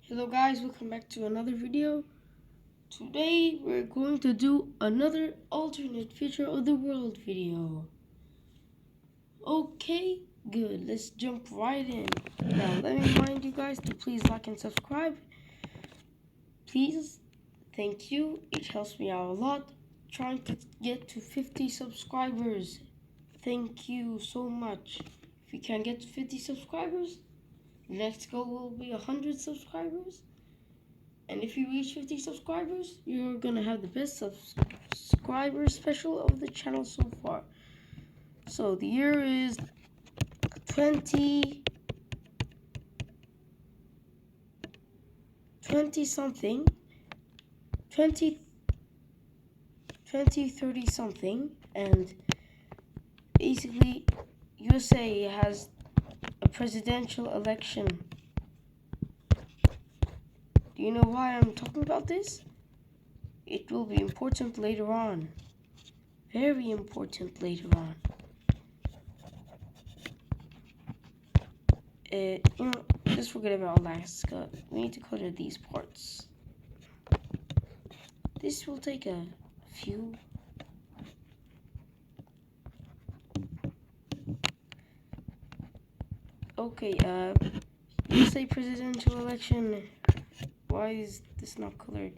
Hello guys, welcome back to another video. Today we're going to do another alternate future of the world video. Okay, good. Let's jump right in. Now let me remind you guys to please like and subscribe. Please, thank you. It helps me out a lot. Trying to get to 50 subscribers. Thank you so much. If we can get to 50 subscribers, next goal will be 100 subscribers. And if you reach 50 subscribers, you're gonna have the best subscriber special of the channel so far. So the year is 20 something, 20 30 something, and basically USA has a presidential election. Do you know why I'm talking about this? It will be important later on. Very important later on. Just forget about Alaska. We need to color these parts. This will take a few. Okay, USA presidential election. Why is this not colored?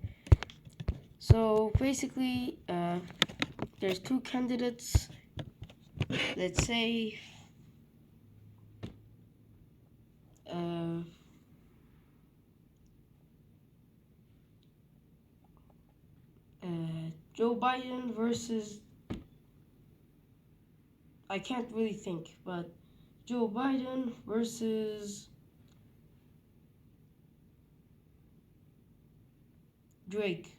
So basically, there's two candidates. Let's say, Joe Biden versus, I can't really think, but Joe Biden versus Drake.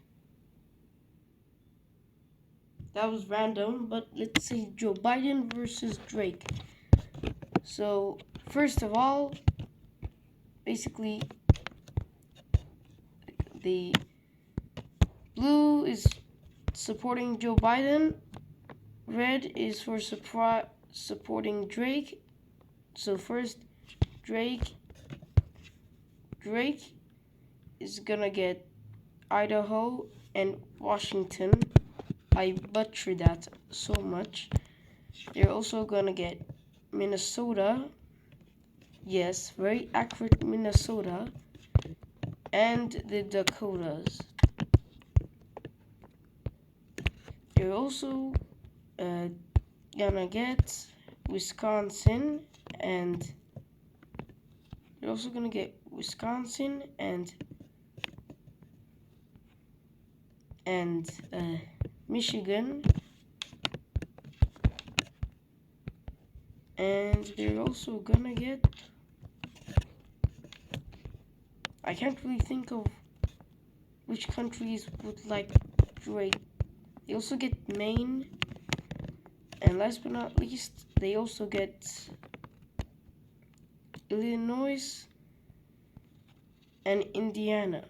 That was random, but let's say Joe Biden versus Drake. So, first of all, basically, the blue is supporting Joe Biden, red is for supporting Drake. So first, Drake is gonna get Idaho and Washington. I butchered that so much. They're also gonna get Minnesota. Yes, very accurate, Minnesota. And the Dakotas. They're also gonna get Wisconsin, and they're also gonna get Wisconsin and Michigan, and they're also gonna get, I can't really think of which countries would like Drake. They also get Maine, and last but not least, they also get Illinois and Indiana.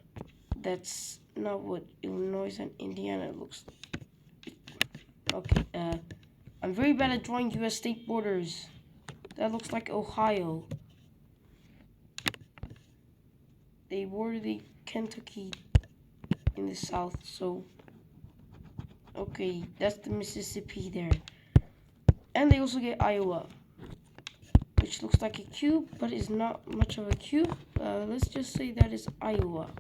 That's not what Illinois and Indiana looks like. Okay, I'm very bad at drawing US state borders. That looks like Ohio. They border the Kentucky in the south, so okay, that's the Mississippi there. And they also get Iowa, which looks like a cube, but is not much of a cube. Let's just say that is Iowa.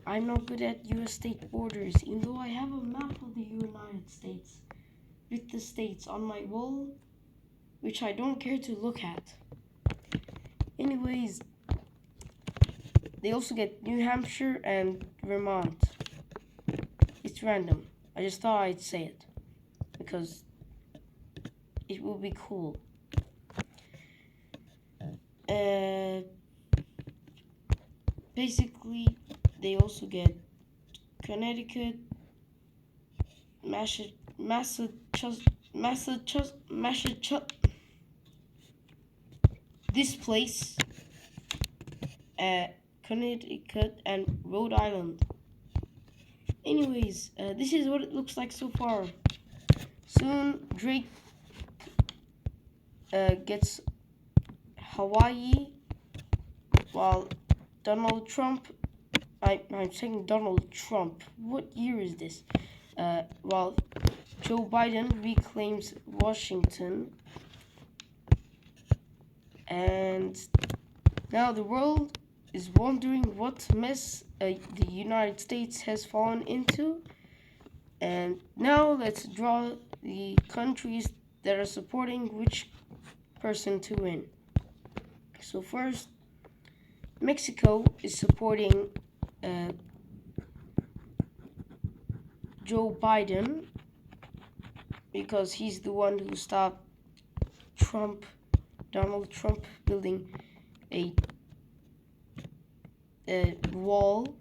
I'm not good at US state borders, even though I have a map of the United States with the states on my wall, which I don't care to look at. Anyways, they also get New Hampshire and Vermont. It's random. I just thought I'd say it because it will be cool. Basically, they also get Connecticut, Massachusetts, this place, Connecticut, and Rhode Island. Anyways, this is what it looks like so far. Soon, Drake gets Hawaii, while Donald Trump. I'm saying Donald Trump. What year is this? While Joe Biden reclaims Washington, and now the world is wondering what mess the United States has fallen into. And now let's draw the countries that are supporting which person to win. So first, Mexico is supporting Joe Biden because he's the one who stopped Donald Trump building a wall.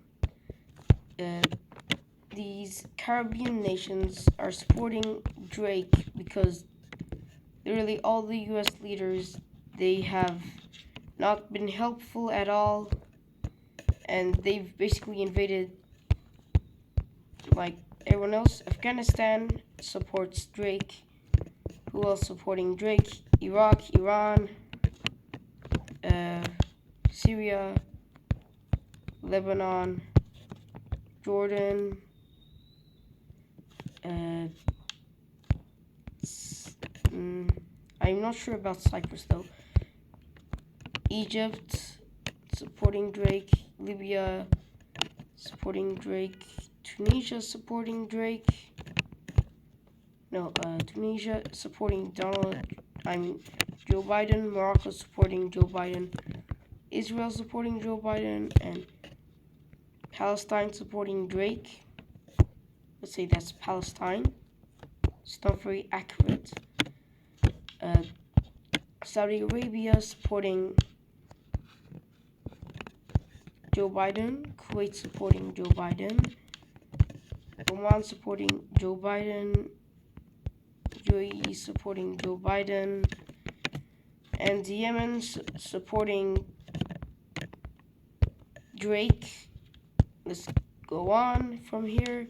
These Caribbean nations are supporting Drake because literally all the US leaders, they have not been helpful at all, and they've basically invaded like everyone else. Afghanistan supports Drake. Who else supporting Drake? Iraq, Iran, Syria, Lebanon, Jordan, I'm not sure about Cyprus though. Egypt supporting Drake, Libya supporting Drake, Tunisia supporting Drake. No, Tunisia supporting Joe Biden, Morocco supporting Joe Biden, Israel supporting Joe Biden, and Palestine supporting Drake. Let's say that's Palestine. It's not very accurate. Saudi Arabia supporting Joe Biden, Kuwait supporting Joe Biden, Oman supporting Joe Biden, UAE supporting Joe Biden, and Yemen supporting Drake. Let's go on from here.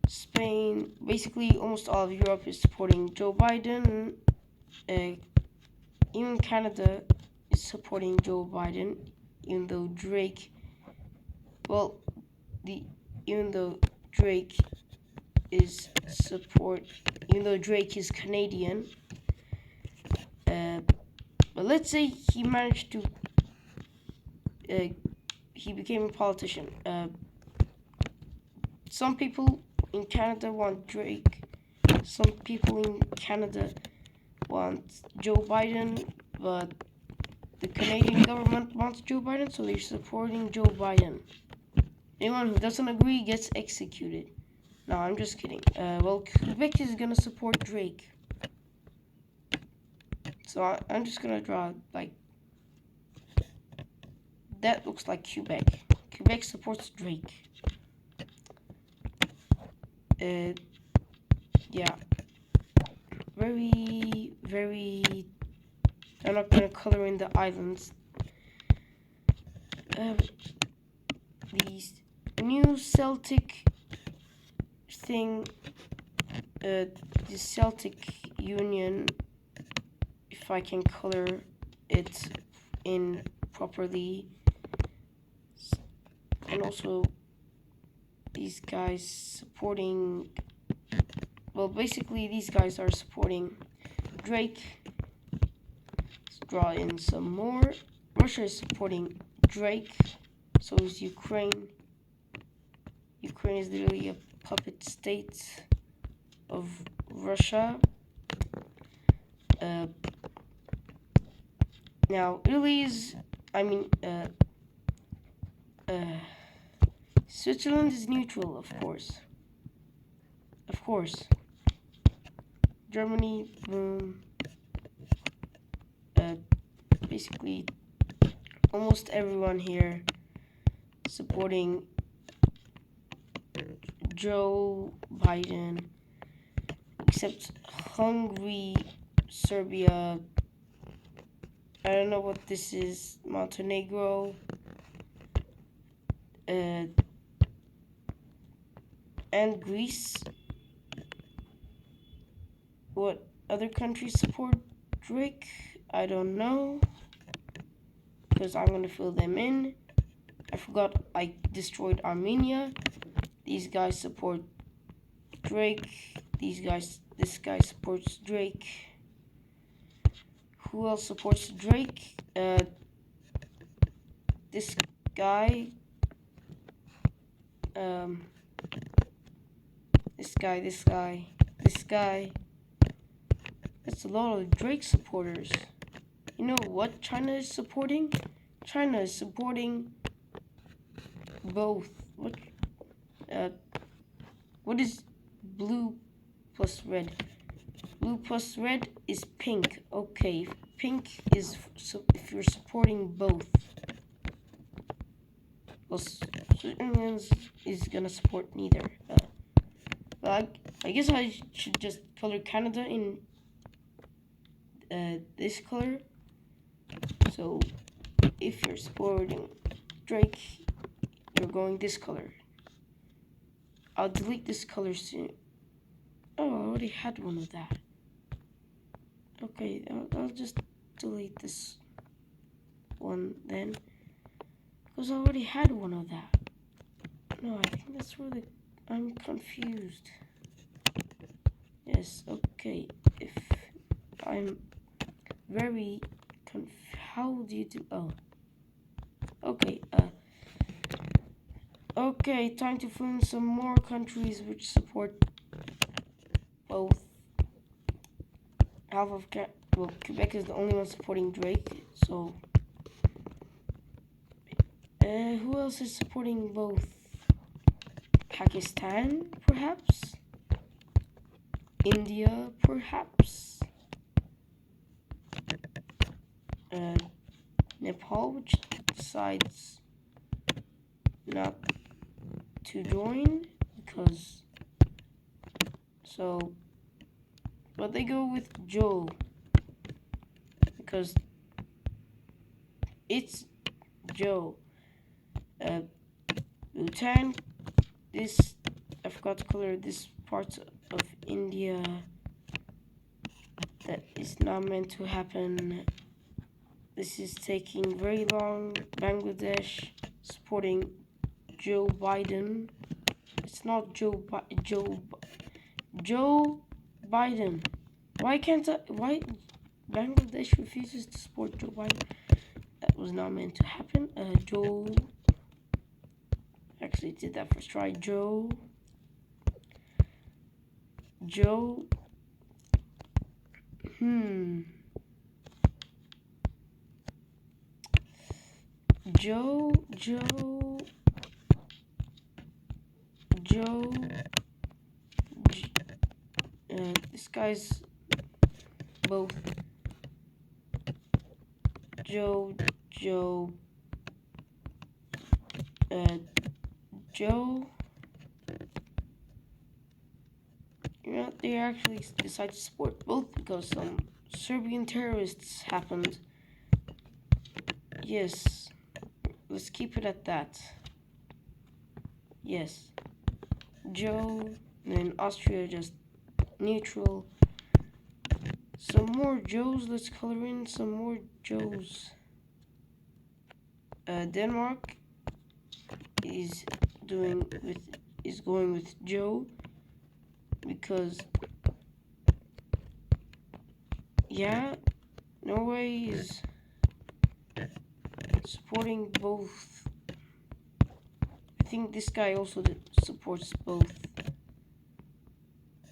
Spain, basically almost all of Europe is supporting Joe Biden. Even Canada is supporting Joe Biden, even though Drake, even though Drake is Canadian, but let's say he managed to, he became a politician. Some people in Canada want Drake. Some people in Canada want Joe Biden, but the Canadian government wants Joe Biden, so they're supporting Joe Biden. Anyone who doesn't agree gets executed. No, I'm just kidding. Well, Quebec is gonna support Drake. So I'm just gonna draw, like, that looks like Quebec. Quebec supports Drake. Yeah. Very, very... I'm not gonna color in the islands. These new Celtic thing, the Celtic Union, if I can color it in properly, and also these guys supporting, well, basically these guys are supporting Drake. Let's draw in some more. Russia is supporting Drake, so is Ukraine. Ukraine is literally a puppet state of Russia. Now, Italy is, Switzerland is neutral, of course. Of course. Germany, boom. Basically, almost everyone here supporting Joe Biden, except Hungary, Serbia, I don't know what this is, Montenegro, and Greece. What other countries support Drake? I don't know, because I'm going to fill them in. I forgot I destroyed Armenia. These guys support Drake. This guy supports Drake. Who else supports Drake? This guy. This guy. That's a lot of Drake supporters. You know what China is supporting? China is supporting both. What is blue plus red? Blue plus red is pink. Okay, pink is if you're supporting both. Well, Switzerland is gonna support neither. But I guess I should just color Canada in this color. So if you're supporting Drake, you're going this color. I'll delete this color soon. Oh, I already had one of that. Okay, I'll just delete this one then. Because I already had one of that. No, I think that's really... I'm confused. Yes, okay. If I'm very how do you do... Oh. Okay, okay, time to find some more countries which support both. Half of Quebec is the only one supporting Drake, so... who else is supporting both? Pakistan, perhaps? India, perhaps? Nepal, which decides not to join because... So... But they go with Joe because it's Joe. Bhutan, this, I forgot to color this part of India that is not meant to happen. This is taking very long. Bangladesh supporting Joe Biden. It's not Joe Biden. Why Bangladesh refuses to support Joe Biden? That was not meant to happen. Joe actually did that first try. Joe. Joe. This guy's both Joe. You know, they actually decided to support both because some Serbian terrorists happened. Yes, let's keep it at that. Yes, Joe, and then Austria just neutral. Some more Joes. Let's color in some more Joes. Denmark is going with Joe because yeah, Norway is supporting both. I think this guy also supports both.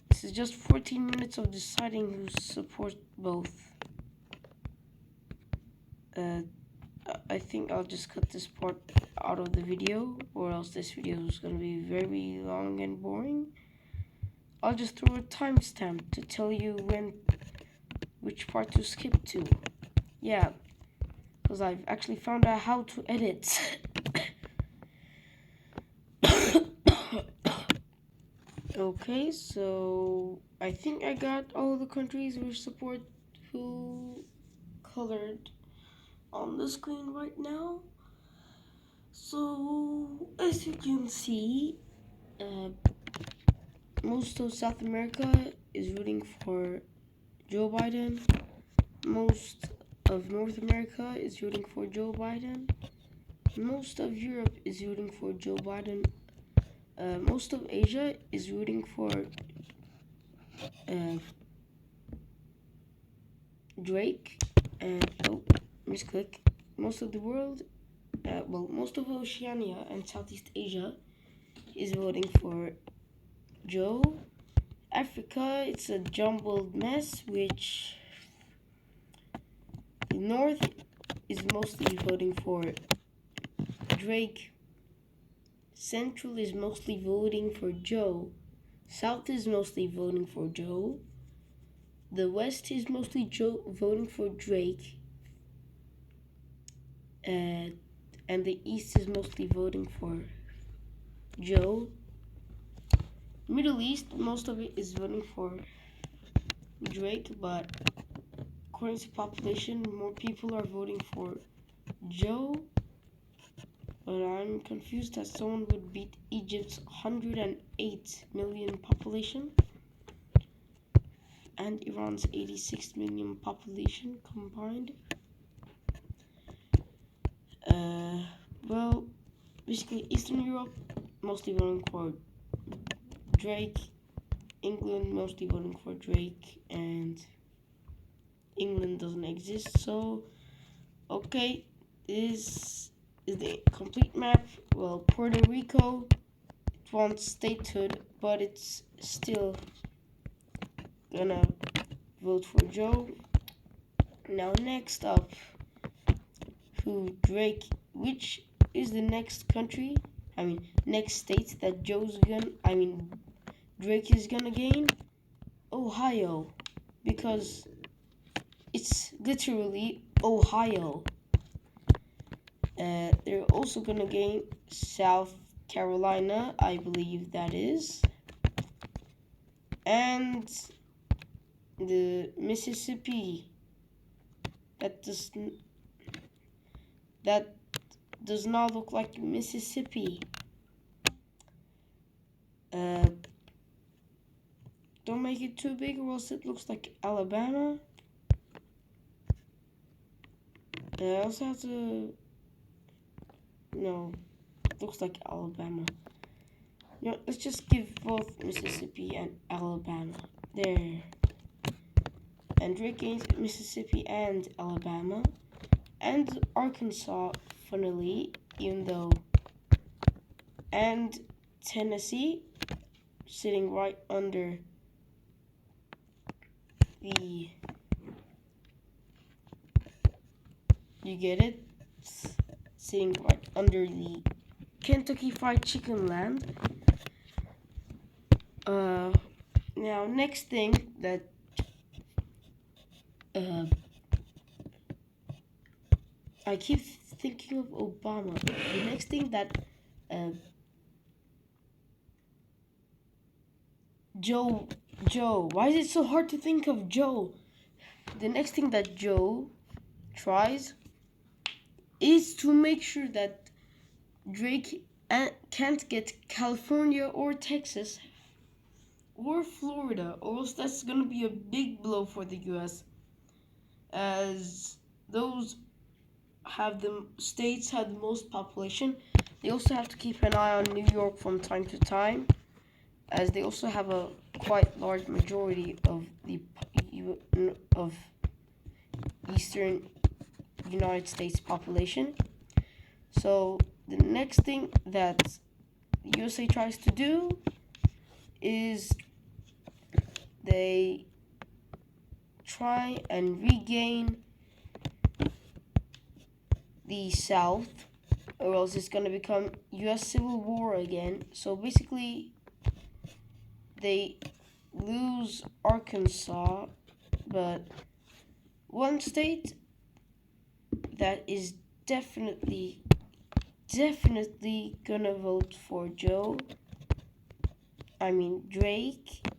This is just 14 minutes of deciding who supports both. I think I'll just cut this part out of the video, or else this video is going to be very long and boring. I'll just throw a timestamp to tell you which part to skip to. Yeah, because I've actually found out how to edit. Okay, so I think I got all the countries who colored on the screen right now. So as you can see, most of South America is rooting for Joe Biden. Most of North America is rooting for Joe Biden. most of Europe is rooting for Joe Biden. Most of Asia is rooting for Drake. And misclick. Most of the world, most of Oceania and Southeast Asia is voting for Joe. Africa, it's a jumbled mess, which the North is mostly voting for Drake. Central is mostly voting for Joe. South is mostly voting for Joe. The West is mostly voting for Drake. And the East is mostly voting for Joe. Middle East, most of it is voting for Drake, but according to population, more people are voting for Joe. But I'm confused that someone would beat Egypt's 108 million population and Iran's 86 million population combined. Well, basically Eastern Europe mostly voting for Drake, England mostly voting for Drake, and England doesn't exist. So, okay, this is the complete map. Well, Puerto Rico, it wants statehood, but it's still gonna vote for Joe. Now, next up, which is the next country? Next state that Drake is gonna gain? Ohio, because it's literally Ohio. They're also gonna gain South Carolina, I believe that is, and the Mississippi. That does not look like Mississippi. Don't make it too big, or else it looks like Alabama. I also have to. No, it looks like Alabama. Let's just give both Mississippi and Alabama. There. And Drake gains Mississippi and Alabama. And Arkansas, funnily, even though. And Tennessee, sitting right under the. You get it? Sitting right under the Kentucky Fried Chicken land. Now, next thing that I keep thinking of Obama. The next thing that Joe, why is it so hard to think of Joe? The next thing that Joe tries is to make sure that Drake can't get California or Texas or Florida, or else that's gonna be a big blow for the US, as those states have the most population. They also have to keep an eye on New York from time to time, as they also have a quite large majority of the eastern United States population. So the next thing that the USA tries to do is they try and regain the South, or else it's going to become US Civil War again. So basically, they lose Arkansas, but one state that is definitely gonna vote for Drake,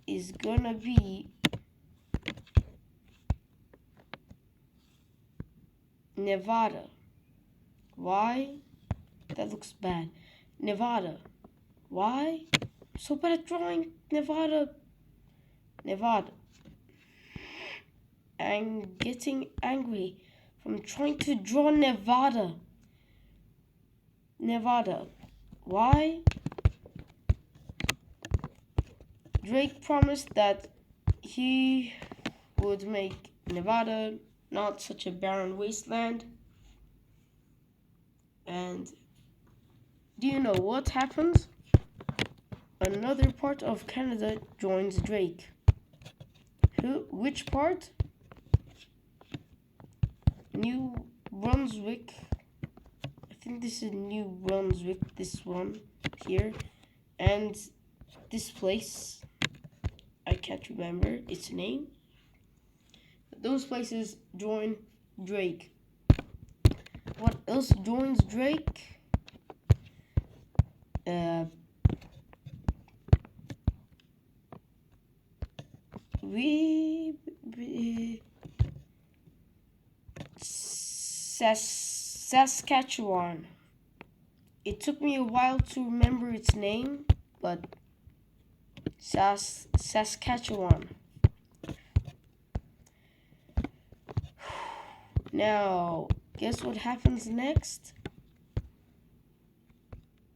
is gonna be Nevada. Why? That looks bad. Nevada. Why? So bad at drawing Nevada. I'm getting angry from trying to draw Nevada. Nevada. Why? Drake promised that he would make Nevada not such a barren wasteland. And do you know what happens? Another part of Canada joins Drake. Which part? New Brunswick. I think this is New Brunswick, this one here. And this place, I can't remember its name. Those places join Drake. What else joins Drake? Saskatchewan. It took me a while to remember its name, but Saskatchewan. Now, guess what happens next?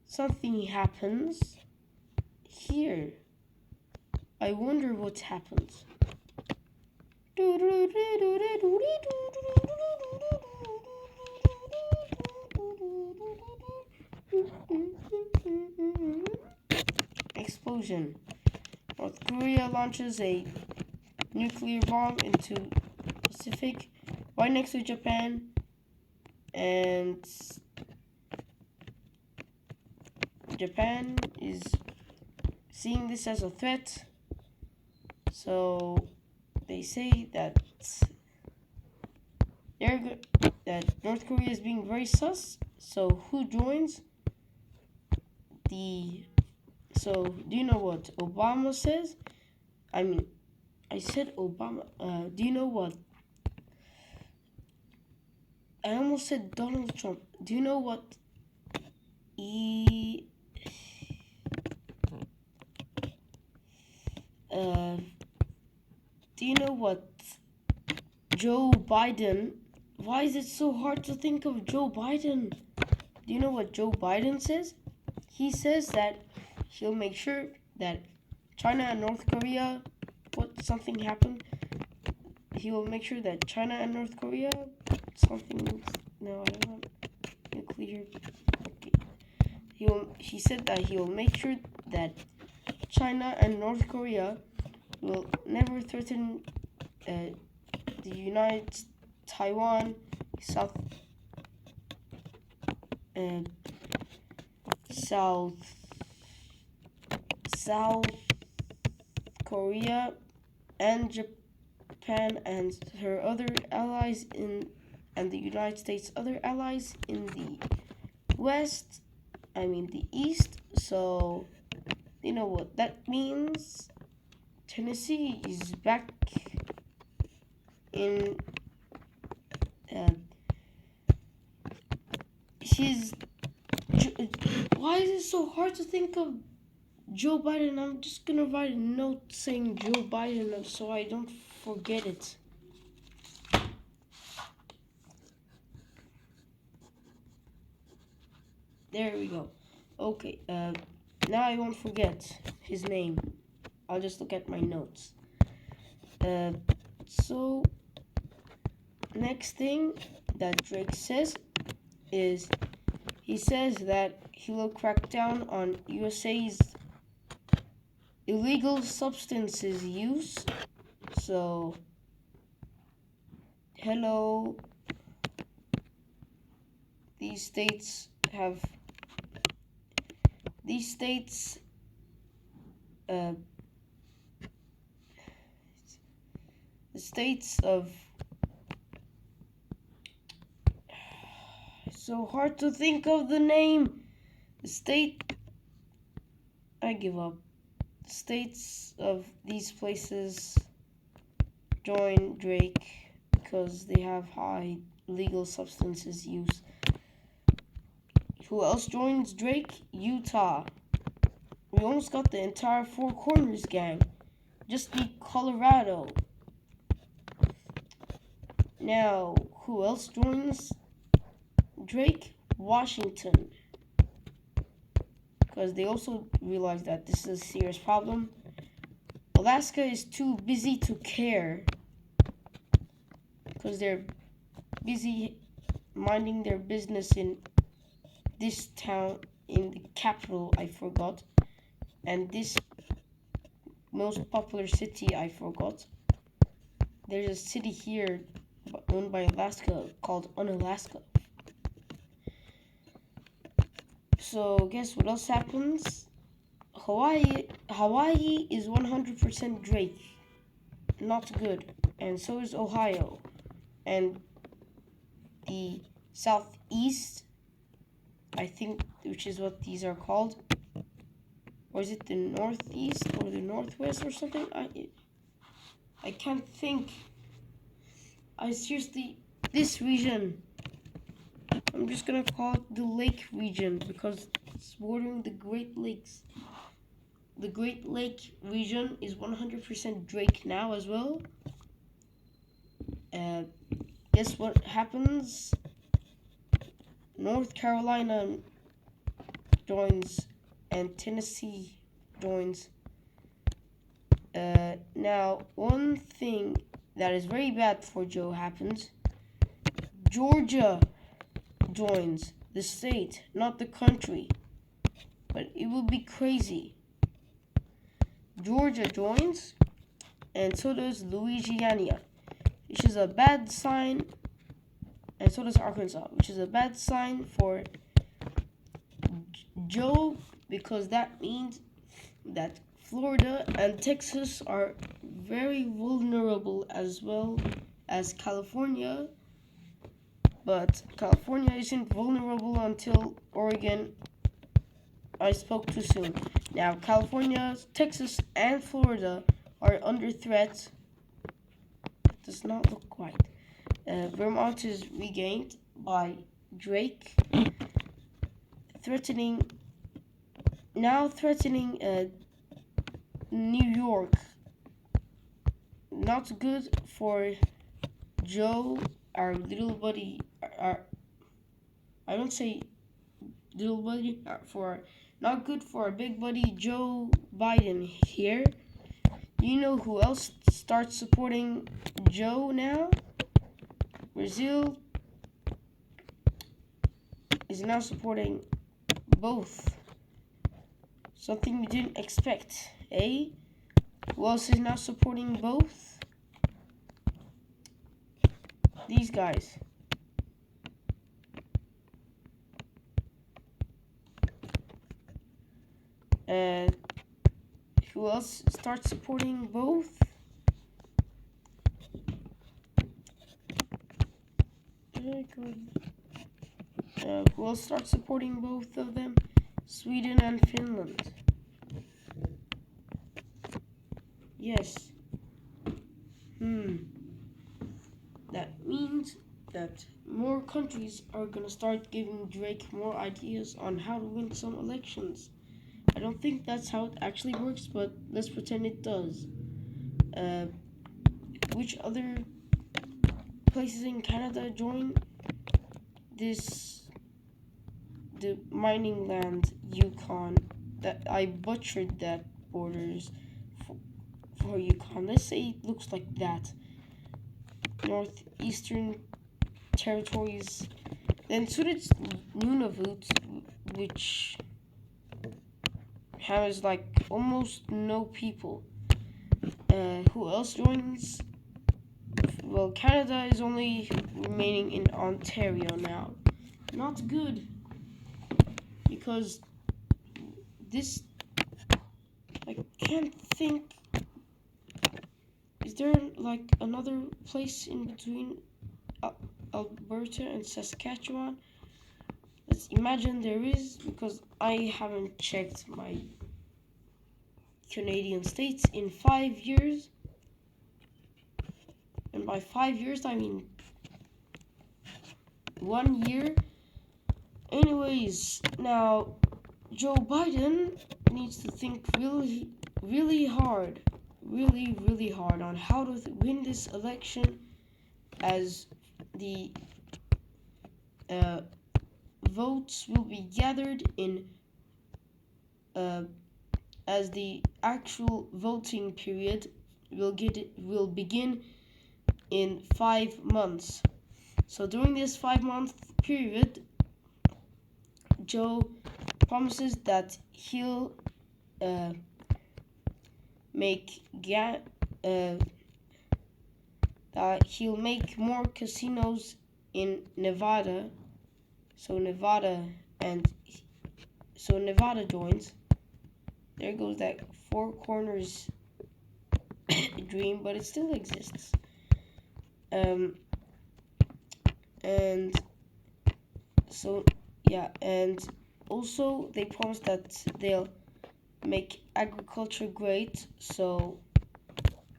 Something happens here. I wonder what happens. Explosion. North Korea launches a nuclear bomb into Pacific right next to Japan, and Japan is seeing this as a threat, so they say that North Korea is being very sus. So who joins? So do you know what Obama says? I said Obama. Do you know what? I almost said Donald Trump. Do you know what? Do you know what Joe Biden? Why is it so hard to think of Joe Biden? Do you know what Joe Biden says? He says that he'll make sure that China and North Korea, something happened. He will make sure that China and North Korea, no, I don't want nuclear. Okay. He said that he will make sure that China and North Korea will never threaten the United Taiwan, South Korea, and Japan and her other allies and the United States other allies in the the East. So you know what that means? Tennessee is back in why is it so hard to think of Joe Biden? I'm just gonna write a note saying Joe Biden so I don't forget it. There we go. Okay, now I won't forget his name. I'll just look at my notes. So, next thing that Drake says is he says that he will crack down on USA's illegal substances use. So, hello, the states of it's so hard to think of the name. I give up. The states of these places join Drake because they have high legal substances use. Who else joins Drake? Utah. We almost got the entire Four Corners gang. Just need Colorado. Now, who else joins Drake? Washington. because they also realize that this is a serious problem. Alaska is too busy to care because they're busy minding their business in this town, in the capital, I forgot, and this most popular city, I forgot. There's a city here owned by Alaska called Unalaska. So guess what else happens? Hawaii is 100% Drake. Not good. And so is Ohio. And the southeast, I think, which is what these are called. Or is it the northeast or the northwest or something? I can't think. This region, I'm just gonna call it the Lake region because it's bordering the Great Lakes. The Great Lake region is 100% Drake now as well. Guess what happens? North Carolina joins and Tennessee joins. Now, one thing that is very bad for Joe happens. Georgia joins the state, not the country. But it will be crazy. Georgia joins, and so does Louisiana, which is a bad sign, and so does Arkansas, which is a bad sign for Joe because that means that Florida and Texas are very vulnerable as well as California. But California isn't vulnerable until Oregon. I spoke too soon. Now, California, Texas, and Florida are under threat. It does not look right. Vermont is regained by Drake, threatening New York. Not good for Joe, our little buddy. I don't say little buddy, not good for our big buddy Joe Biden here. You know who else starts supporting Joe now? Brazil is now supporting both. Something you didn't expect, eh? Who else is now supporting both? These guys. Who else starts supporting both? Who else starts supporting both of them? Sweden and Finland. Yes. That means that more countries are gonna start giving Drake more ideas on how to win some elections. I don't think that's how it actually works, but let's pretend it does. Which other places in Canada join this? The mining land, Yukon. That I butchered that borders for Yukon. Let's say it looks like that. Northeastern territories. Then so did Nunavut, which has like almost no people. Who else joins? Well, Canada is only remaining in Ontario now. Not good. Because this, I can't think. Is there like another place in between Alberta and Saskatchewan? Let's imagine there is, because I haven't checked my Canadian states in 5 years. And by 5 years, I mean 1 year. Anyways, now Joe Biden needs to think really hard on how to win this election, as the votes will be gathered in uh, as the actual voting period will begin in 5 months. So during this 5 month period, Joe promises that he'll uh, make he'll make more casinos in Nevada. So Nevada joins. There goes that four corners dream, but it still exists. And so yeah, and also they promise that they'll make agriculture great. So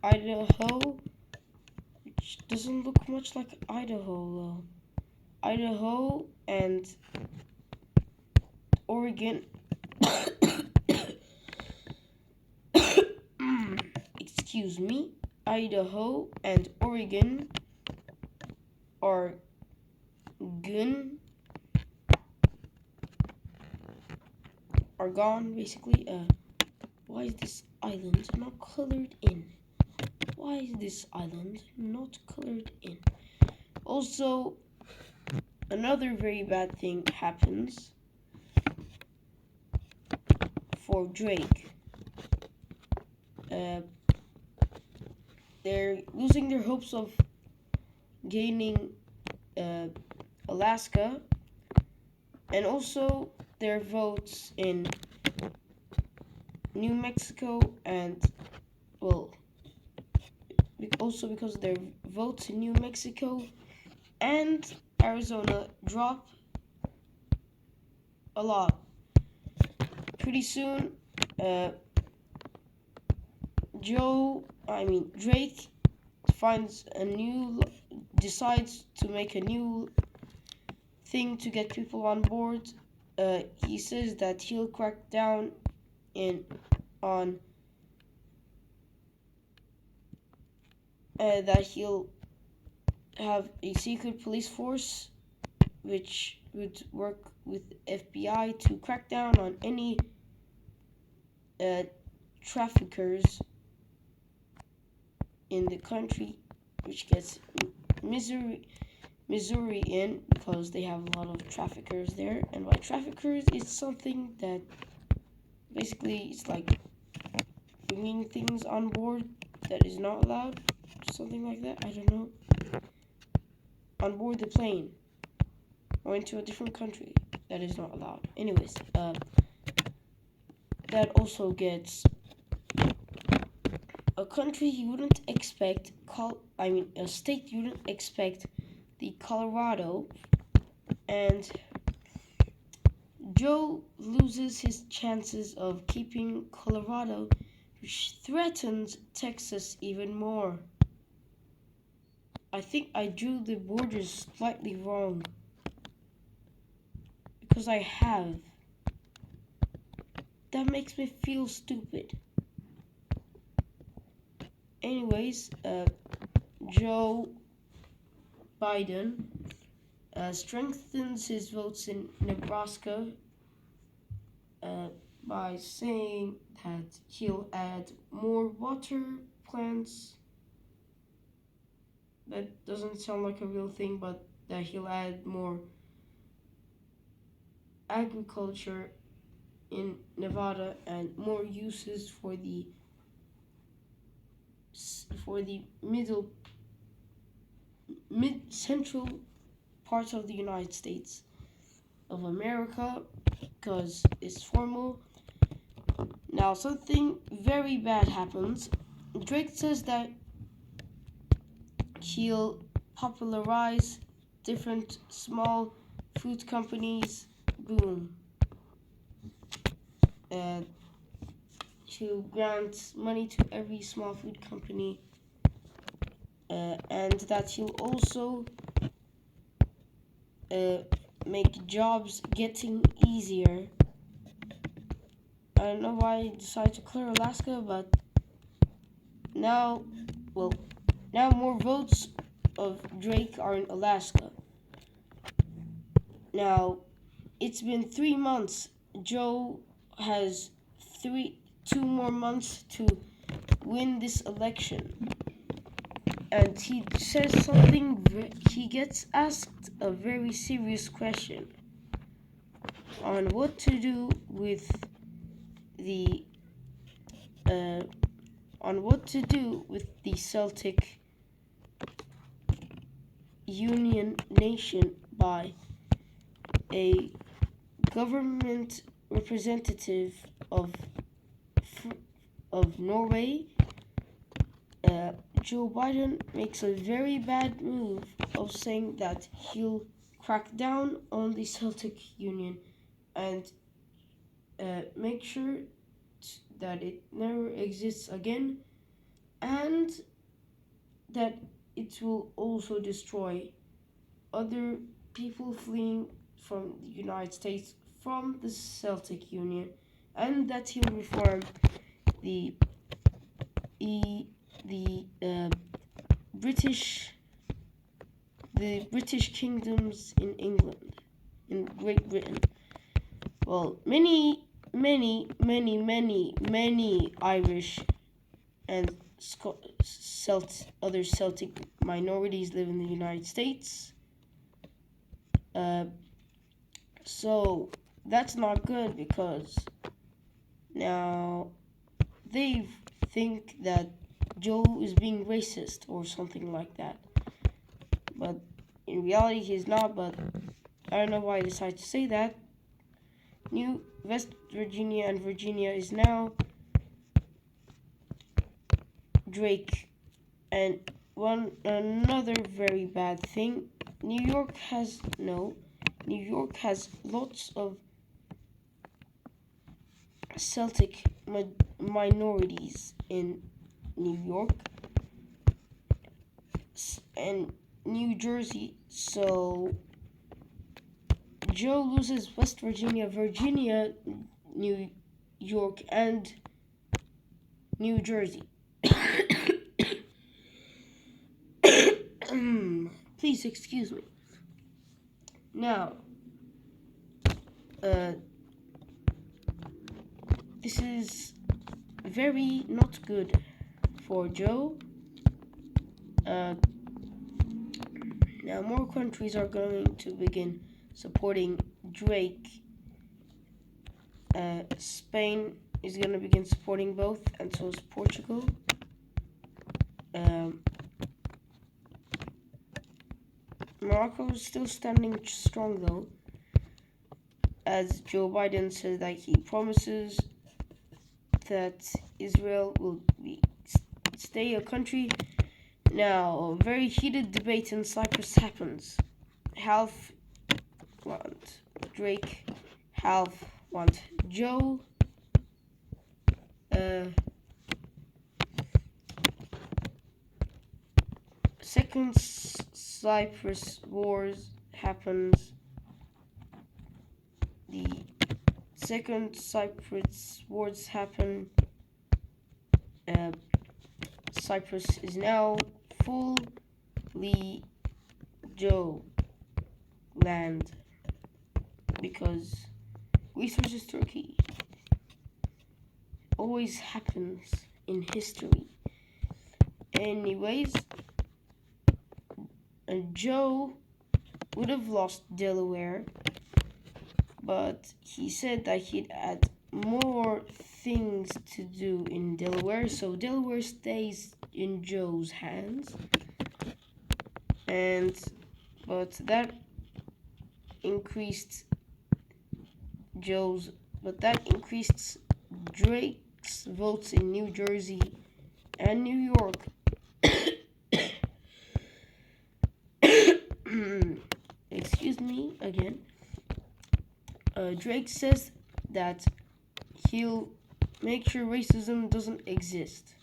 Idaho, which doesn't look much like Idaho though. Idaho and Oregon. Excuse me. Idaho and Oregon are gone basically. Why is this island not colored in? Why is this island not colored in? Also, another very bad thing happens for Drake. They're losing their hopes of gaining Alaska, and also their votes in New Mexico, and well, also because their votes in New Mexico and Arizona drop a lot. Pretty soon, Drake decides to make a new thing to get people on board. He says that he'll crack down on that he'll have a secret police force which would work with FBI to crack down on any traffickers in the country, which gets Missouri in because they have a lot of traffickers there. And by traffickers, it's something that basically it's like bringing things on board that is not allowed, something like that. I don't know. On board the plane or into a different country that is not allowed. Anyways, that also gets a country you wouldn't expect. A state you wouldn't expect. The Colorado, and Joe loses his chances of keeping Colorado, which threatens Texas even more. I think I drew the borders slightly wrong because I have. That makes me feel stupid. Anyways, Joe Biden strengthens his votes in Nebraska by saying that he'll add more water plants. That doesn't sound like a real thing, but that he'll add more agriculture in Nevada and more uses for the mid-central part of the United States of America, because it's formal. Now something very bad happens. Drake says that he'll popularize different small food companies. Boom. And he'll grant money to every small food company. And that he'll also make jobs getting easier. I don't know why I decided to clear Alaska, but now more votes of Drake are in Alaska. Now, it's been 3 months. Joe has 2 more months to win this election. And he says something, he gets asked a very serious question on what to do with the Celtic Union nation by a government representative of Norway. Joe Biden makes a very bad move of saying that he'll crack down on the Celtic Union and make sure that it never exists again, and that it will also destroy other people fleeing from the United States from the Celtic Union, and that he'll reform the British kingdoms in England, in Great Britain. Well, many Irish and other Celtic minorities live in the United States. So that's not good, because now they think that Joe is being racist or something like that. But in reality, he's not. But I don't know why he decided to say that. New West Virginia and Virginia is now Drake. And another very bad thing, New York has lots of Celtic minorities in New York and New Jersey. So Joe loses West Virginia, New York, and New Jersey. Please excuse me. Now, this is very not good for Joe. Now more countries are going to begin supporting Drake. Spain is going to begin supporting both, and so is Portugal. Morocco is still standing strong, though, as Joe Biden says that he promises that Israel will stay a country. Now, a very heated debate in Cyprus happens. Half want Drake, half want Joe. Second Cyprus Wars happens. The Second Cyprus Wars happen. Cyprus is now fully Joe land because Greece versus Turkey always happens in history. Anyways, Joe would have lost Delaware, but he said that he'd add more things to do in Delaware, so Delaware stays in Joe's hands. But that increased Drake's votes in New Jersey and New York. Excuse me again. Drake says that he'll make sure racism doesn't exist,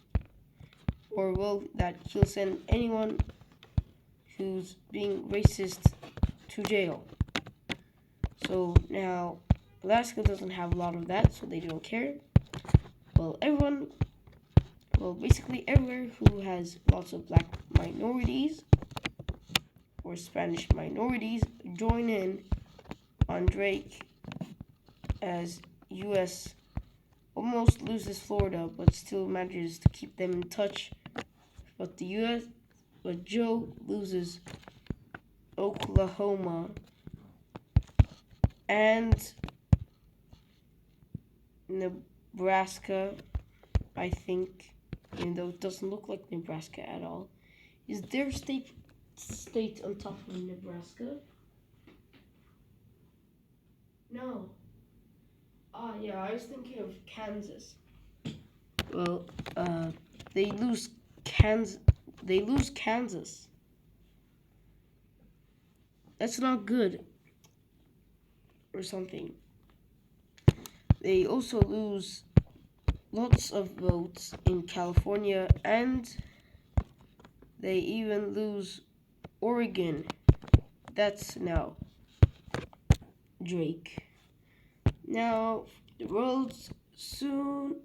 or that he'll send anyone who's being racist to jail. So now Alaska doesn't have a lot of that, so they don't care. Basically everywhere who has lots of black minorities or Spanish minorities join in on Drake as U.S. almost loses Florida, but still manages to keep them in touch. But Joe loses Oklahoma and Nebraska, I think, even though it doesn't look like Nebraska at all. Is there state on top of Nebraska? No. Yeah, I was thinking of Kansas. Well, they lose Kansas. That's not good. Or something. They also lose lots of votes in California, and they even lose Oregon. That's now Drake. Now, the world soon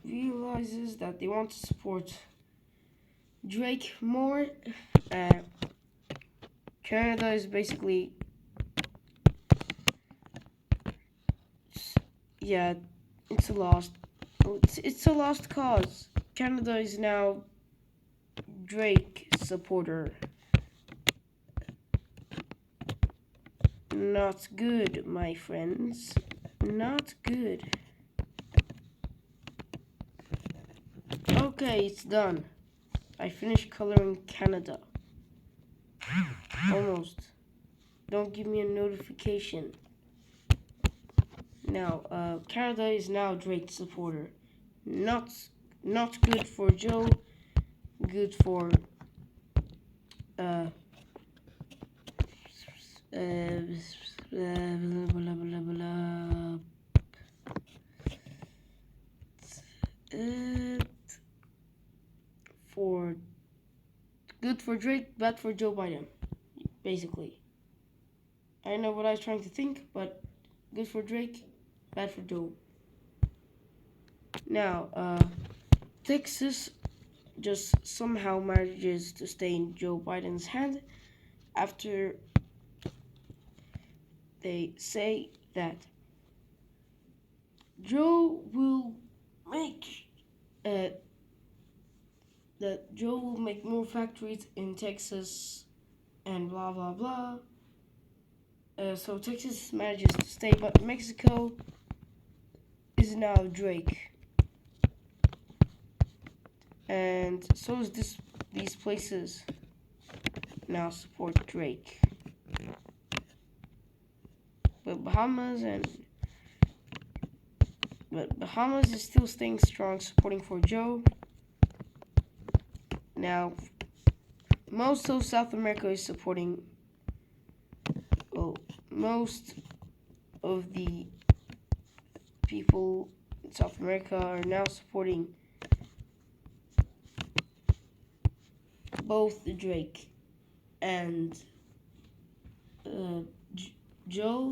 realizes that they want to support Drake more. Canada is basically, yeah, it's a lost cause. Canada is now Drake supporter. Not good, my friends. Not good. Okay, it's done. I finished coloring Canada. Almost. Don't give me a notification. Now, Canada is now Drake's supporter. Not good for Joe. Good for for good for Drake, bad for Joe Biden, basically. I don't know what I was trying to think, but good for Drake, bad for Joe. Now, Texas just somehow manages to stay in Joe Biden's hand after they say that Joe will make more factories in Texas and blah blah blah. So Texas manages to stay, but Mexico is now Drake, and so is these places now support Drake. But Bahamas is still staying strong, supporting for Joe. Now, most of South America is supporting. Well, most of the people in South America are now supporting both Drake and Joe.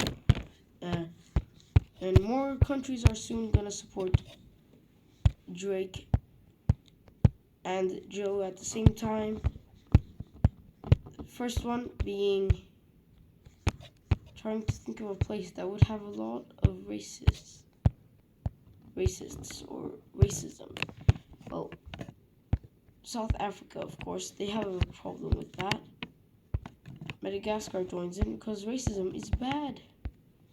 And more countries are soon gonna support Drake and Joe at the same time. First one being trying to think of a place that would have a lot of racists or racism. Well, South Africa, of course, they have a problem with that. Madagascar joins in because racism is bad.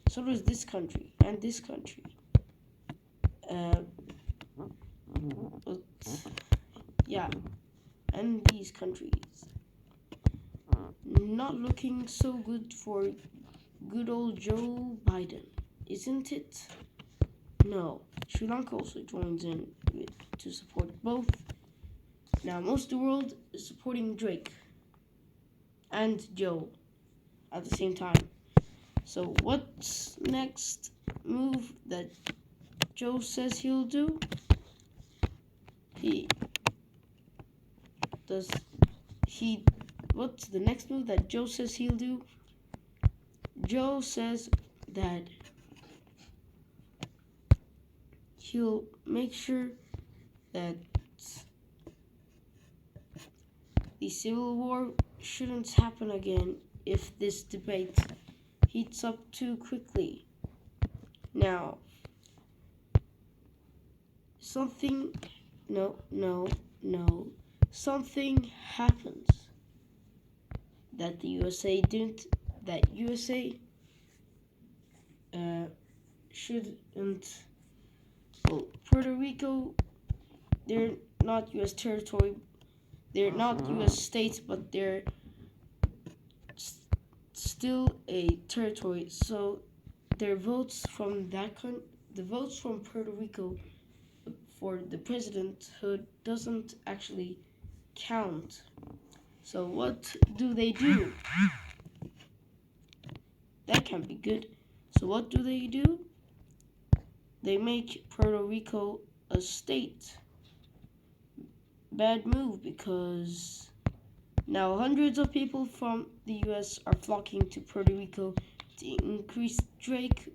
So does this country and this country. Yeah, and these countries. Not looking so good for good old Joe Biden, isn't it? No, Sri Lanka also joins in to support both. Now, most of the world is supporting Drake and Joe at the same time. So, what's next move that Joe says he'll do? What's the next move that Joe says he'll do? Joe says that he'll make sure that the Civil War shouldn't happen again if this debate heats up too quickly. Now, something something happens that the USA didn't that USA shouldn't. Well, Puerto Rico, they're not US territory, they're not US states, but they're still a territory. So their votes from the votes from Puerto Rico for the presidenthood doesn't actually count. So what do they do? That can't be good. So what do? They make Puerto Rico a state. Bad move, because now hundreds of people from the US are flocking to Puerto Rico to increase Drake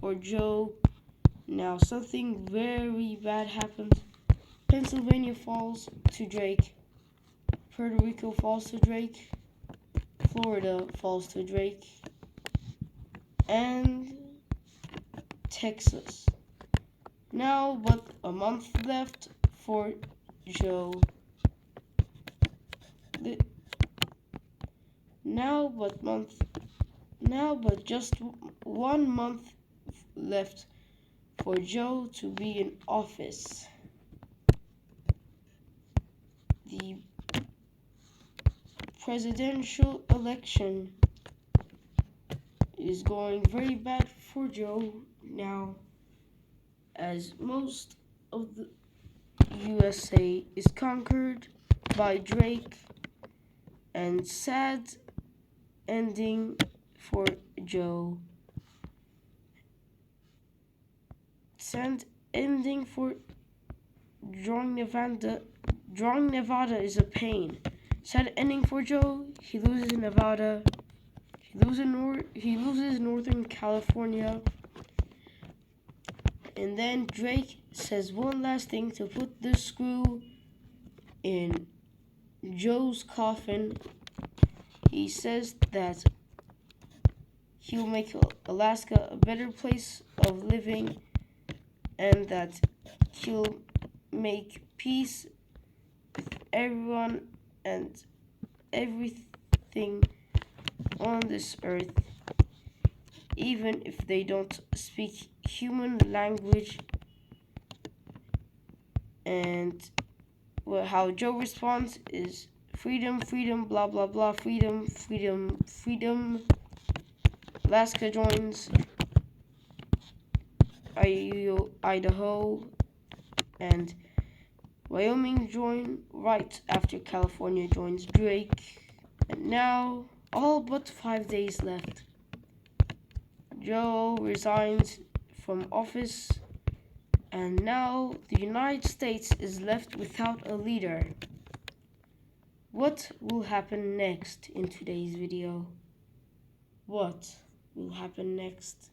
or Joe. Now something very bad happens. Pennsylvania falls to Drake. Puerto Rico falls to Drake. Florida falls to Drake. And Texas. Now but a month left for Joe. Now but just 1 month left for Joe to be in office. The presidential election is going very bad for Joe now, as most of the USA is conquered by Drake, and sad ending for Joe. Sad ending for drawing Nevada. Drawing Nevada is a pain. Sad ending for Joe. He loses Nevada. He loses Northern California. And then Drake says one last thing to put the screw in Joe's coffin. He says that he'll make Alaska a better place of living, and that he'll make peace with everyone and everything on this earth, even if they don't speak human language. And how Joe responds is freedom, freedom, blah blah blah, freedom, freedom, freedom. Alaska joins Idaho, and Wyoming join right after California joins Drake. And now, all but 5 days left. Joe resigns from office, and now the United States is left without a leader. What will happen next in today's video? What will happen next?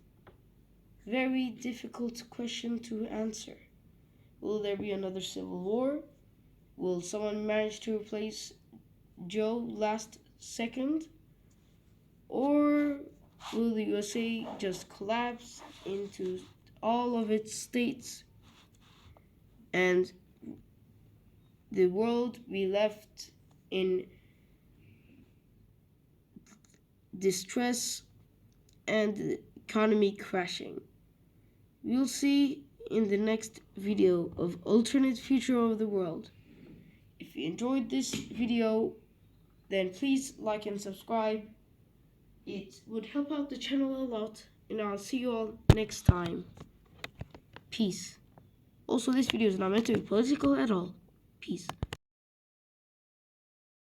Very difficult question to answer. Will there be another civil war? Will someone manage to replace Joe last second? Or will the USA just collapse into all of its states and the world be left in distress and the economy crashing? We'll see in the next video of alternate future of the world. If you enjoyed this video, then please like and subscribe. It would help out the channel a lot, and I'll see you all next time. Peace. Also, this video is not meant to be political at all. Peace.